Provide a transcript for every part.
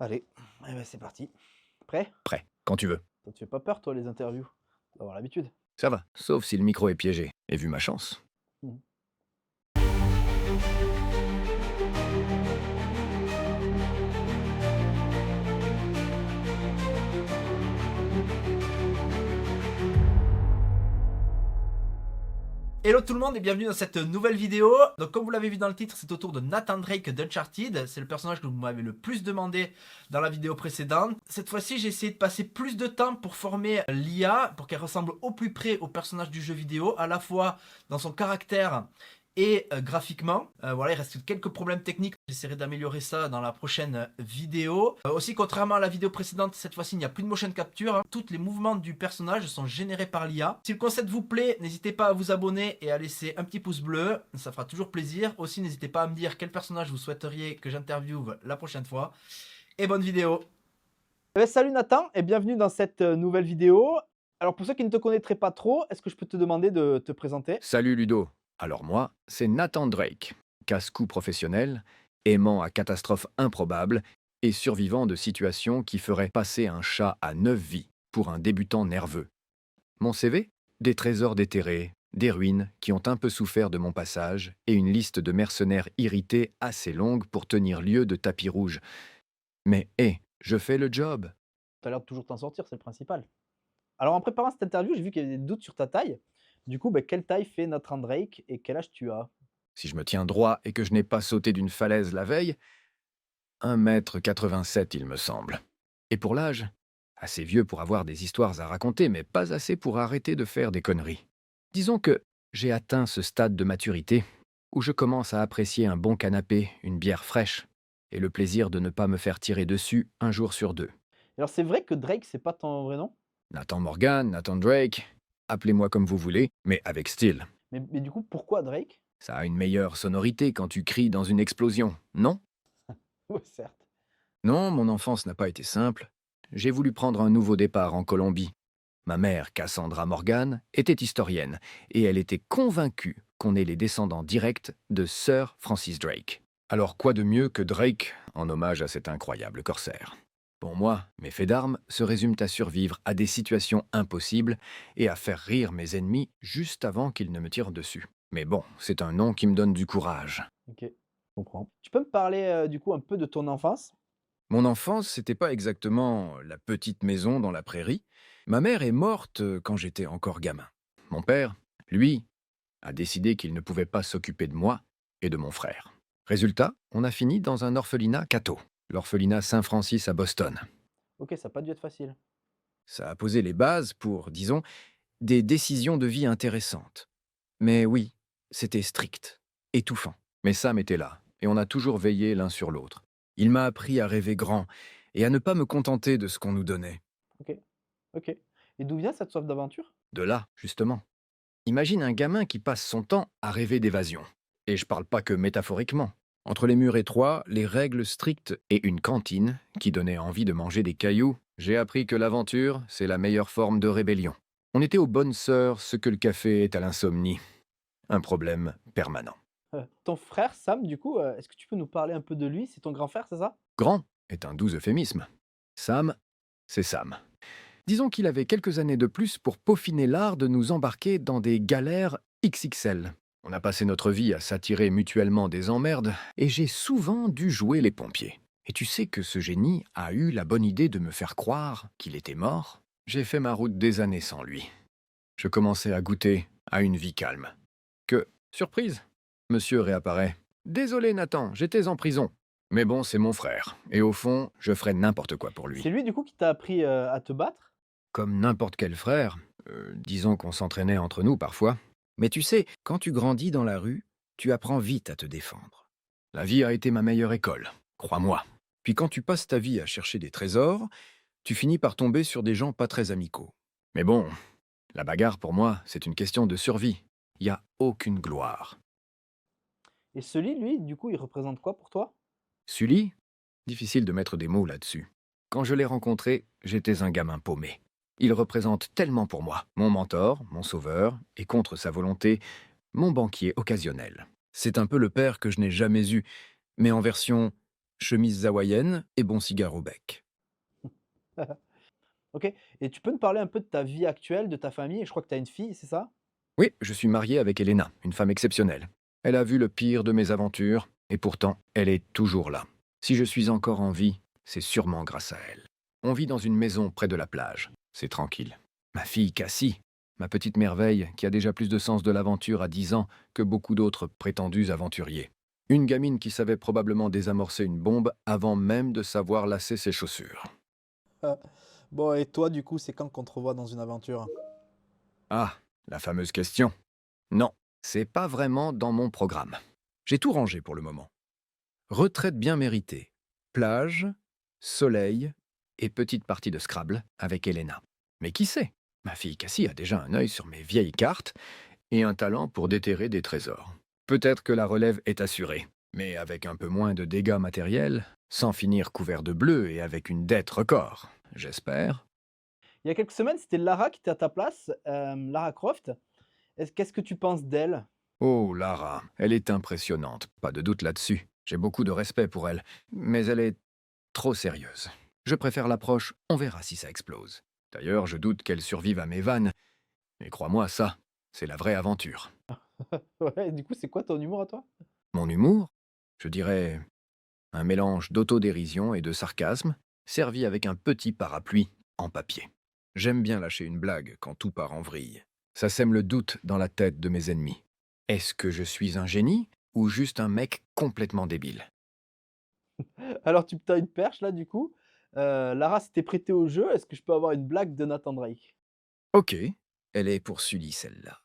Allez, eh ben c'est parti. Prêt? Prêt, quand tu veux. Ça te fait pas peur, toi, les interviews? Tu dois avoir l'habitude. Ça va, sauf si le micro est piégé. Et vu ma chance. Mhm. Hello tout le monde et bienvenue dans cette nouvelle vidéo. Donc comme vous l'avez vu dans le titre, c'est au tour de Nathan Drake d'Uncharted. C'est le personnage que vous m'avez le plus demandé dans la vidéo précédente. Cette fois-ci, j'ai essayé de passer plus de temps pour former l'IA, pour qu'elle ressemble au plus près au personnage du jeu vidéo, à la fois dans son caractère et graphiquement. Voilà, il reste quelques problèmes techniques. J'essaierai d'améliorer ça dans la prochaine vidéo. Aussi, contrairement à la vidéo précédente, cette fois-ci, il n'y a plus de motion capture. Tous les mouvements du personnage sont générés par l'IA. Si le concept vous plaît, n'hésitez pas à vous abonner et à laisser un petit pouce bleu. Ça fera toujours plaisir. Aussi, n'hésitez pas à me dire quel personnage vous souhaiteriez que j'interviewe la prochaine fois. Et bonne vidéo. Salut Nathan et bienvenue dans cette nouvelle vidéo. Alors pour ceux qui ne te connaîtraient pas trop, est-ce que je peux te demander de te présenter? Salut Ludo. Alors moi, c'est Nathan Drake, casse-cou professionnel, aimant à catastrophes improbables et survivant de situations qui feraient passer un chat à 9 vies pour un débutant nerveux. Mon CV? Des trésors déterrés, des ruines qui ont un peu souffert de mon passage et une liste de mercenaires irrités assez longue pour tenir lieu de tapis rouge. Mais hé, je fais le job. Tu as l'air de toujours t'en sortir, c'est le principal. Alors en préparant cette interview, j'ai vu qu'il y avait des doutes sur ta taille. Du coup, quelle taille fait Nathan Drake et quel âge tu as? Si je me tiens droit et que je n'ai pas sauté d'une falaise la veille, 1,87 m, il me semble. Et pour l'âge, assez vieux pour avoir des histoires à raconter, mais pas assez pour arrêter de faire des conneries. Disons que j'ai atteint ce stade de maturité où je commence à apprécier un bon canapé, une bière fraîche, et le plaisir de ne pas me faire tirer dessus un jour sur deux. Alors c'est vrai que Drake, c'est pas ton vrai nom? Nathan Morgan, Nathan Drake, appelez-moi comme vous voulez, mais avec style. Mais du coup, pourquoi Drake? Ça a une meilleure sonorité quand tu cries dans une explosion, non? Oui, certes. Non, mon enfance n'a pas été simple. J'ai voulu prendre un nouveau départ en Colombie. Ma mère, Cassandra Morgan, était historienne, et elle était convaincue qu'on est les descendants directs de Sir Francis Drake. Alors quoi de mieux que Drake, en hommage à cet incroyable corsaire? Pour moi, mes faits d'armes se résument à survivre à des situations impossibles et à faire rire mes ennemis juste avant qu'ils ne me tirent dessus. Mais bon, c'est un nom qui me donne du courage. Ok, je comprends. Tu peux me parler du coup un peu de ton enfance? Mon enfance, c'était pas exactement la petite maison dans la prairie. Ma mère est morte quand j'étais encore gamin. Mon père, lui, a décidé qu'il ne pouvait pas s'occuper de moi et de mon frère. Résultat, on a fini dans un orphelinat catho, l'orphelinat Saint-Francis à Boston. Ok, ça n'a pas dû être facile. Ça a posé les bases pour, disons, des décisions de vie intéressantes. Mais oui, c'était strict, étouffant. Mais Sam était là, et on a toujours veillé l'un sur l'autre. Il m'a appris à rêver grand et à ne pas me contenter de ce qu'on nous donnait. Ok, ok. Et d'où vient cette soif d'aventure? De là, justement. Imagine un gamin qui passe son temps à rêver d'évasion. Et je parle pas que métaphoriquement. Entre les murs étroits, les règles strictes et une cantine qui donnait envie de manger des cailloux, j'ai appris que l'aventure, c'est la meilleure forme de rébellion. On était aux bonnes sœurs ce que le café est à l'insomnie. Un problème permanent. Ton frère Sam, du coup, est-ce que tu peux nous parler un peu de lui? C'est ton grand frère, c'est ça? Grand est un doux euphémisme. Sam, c'est Sam. Disons qu'il avait quelques années de plus pour peaufiner l'art de nous embarquer dans des galères XXL. On a passé notre vie à s'attirer mutuellement des emmerdes, et j'ai souvent dû jouer les pompiers. Et tu sais que ce génie a eu la bonne idée de me faire croire qu'il était mort? J'ai fait ma route des années sans lui. Je commençais à goûter à une vie calme. Que, surprise, monsieur réapparaît. Désolé Nathan, j'étais en prison. Mais bon, c'est mon frère, et au fond, je ferais n'importe quoi pour lui. C'est lui, du coup, qui t'a appris à te battre? Comme n'importe quel frère, disons qu'on s'entraînait entre nous parfois. Mais tu sais, quand tu grandis dans la rue, tu apprends vite à te défendre. La vie a été ma meilleure école, crois-moi. Puis quand tu passes ta vie à chercher des trésors, tu finis par tomber sur des gens pas très amicaux. Mais bon, la bagarre pour moi, c'est une question de survie. Il n'y a aucune gloire. Et Sully, lui, du coup, il représente quoi pour toi? Sully? Difficile de mettre des mots là-dessus. Quand je l'ai rencontré, j'étais un gamin paumé. Il représente tellement pour moi, mon mentor, mon sauveur, et contre sa volonté, mon banquier occasionnel. C'est un peu le père que je n'ai jamais eu, mais en version chemise hawaïenne et bon cigare au bec. OK, et tu peux me parler un peu de ta vie actuelle, de ta famille? Je crois que tu as une fille, c'est ça? Oui, je suis marié avec Elena, une femme exceptionnelle. Elle a vu le pire de mes aventures, et pourtant, elle est toujours là. Si je suis encore en vie, c'est sûrement grâce à elle. On vit dans une maison près de la plage. C'est tranquille. Ma fille Cassie, ma petite merveille, qui a déjà plus de sens de l'aventure à 10 ans que beaucoup d'autres prétendus aventuriers. Une gamine qui savait probablement désamorcer une bombe avant même de savoir lasser ses chaussures. Heu, bon, et toi, du coup, c'est quand qu'on te revoit dans une aventure? Ah, la fameuse question. Non, c'est pas vraiment dans mon programme. J'ai tout rangé pour le moment. Retraite bien méritée. Plage, soleil et petite partie de Scrabble avec Elena. Mais qui sait? Ma fille Cassie a déjà un œil sur mes vieilles cartes et un talent pour déterrer des trésors. Peut-être que la relève est assurée, mais avec un peu moins de dégâts matériels, sans finir couvert de bleu et avec une dette record, j'espère. Il y a quelques semaines, c'était Lara qui était à ta place, Lara Croft. Qu'est-ce que tu penses d'elle? Oh, Lara, elle est impressionnante, pas de doute là-dessus. J'ai beaucoup de respect pour elle, mais elle est trop sérieuse. Je préfère l'approche, on verra si ça explose. D'ailleurs, je doute qu'elle survive à mes vannes, mais crois-moi, ça, c'est la vraie aventure. Ouais, du coup, c'est quoi ton humour à toi? Mon humour, je dirais un mélange d'autodérision et de sarcasme, servi avec un petit parapluie en papier. J'aime bien lâcher une blague quand tout part en vrille. Ça sème le doute dans la tête de mes ennemis. Est-ce que je suis un génie ou juste un mec complètement débile? Alors tu as une perche là, du coup. Lara s'était prêtée au jeu. Est-ce que je peux avoir une blague de Nathan Drake? Ok, elle est pour Sully celle-là.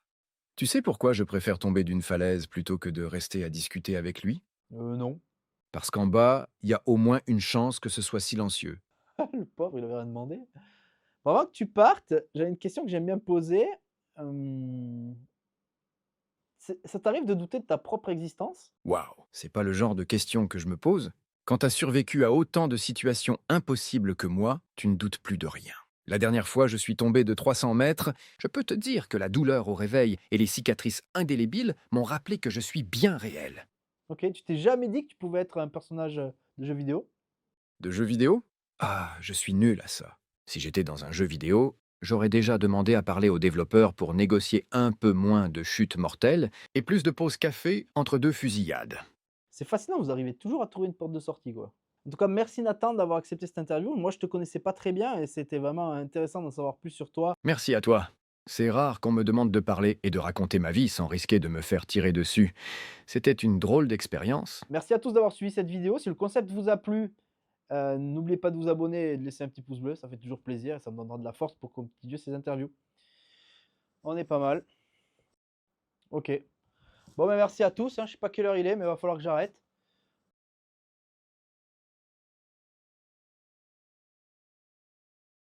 Tu sais pourquoi je préfère tomber d'une falaise plutôt que de rester à discuter avec lui? Non. Parce qu'en bas, il y a au moins une chance que ce soit silencieux. Le pauvre, il avait rien demandé. Bon, avant que tu partes, j'ai une question que j'aime bien poser. Hem, ça t'arrive de douter de ta propre existence? Waouh, c'est pas le genre de question que je me pose. Quand t'as survécu à autant de situations impossibles que moi, tu ne doutes plus de rien. La dernière fois, je suis tombé de 300 mètres. Je peux te dire que la douleur au réveil et les cicatrices indélébiles m'ont rappelé que je suis bien réel. OK, tu t'es jamais dit que tu pouvais être un personnage, de jeu vidéo? De jeux vidéo? Ah, je suis nul à ça. Si j'étais dans un jeu vidéo, j'aurais déjà demandé à parler aux développeurs pour négocier un peu moins de chutes mortelles et plus de pauses café entre deux fusillades. C'est fascinant, vous arrivez toujours à trouver une porte de sortie, quoi. En tout cas, merci Nathan d'avoir accepté cette interview. Moi, je te connaissais pas très bien et c'était vraiment intéressant d'en savoir plus sur toi. Merci à toi. C'est rare qu'on me demande de parler et de raconter ma vie sans risquer de me faire tirer dessus. C'était une drôle d'expérience. Merci à tous d'avoir suivi cette vidéo. Si le concept vous a plu, n'oubliez pas de vous abonner et de laisser un petit pouce bleu, ça fait toujours plaisir et ça me donnera de la force pour continuer ces interviews. On est pas mal. OK. Bon, ben merci à tous, hein. Je sais pas quelle heure il est, mais il va falloir que j'arrête.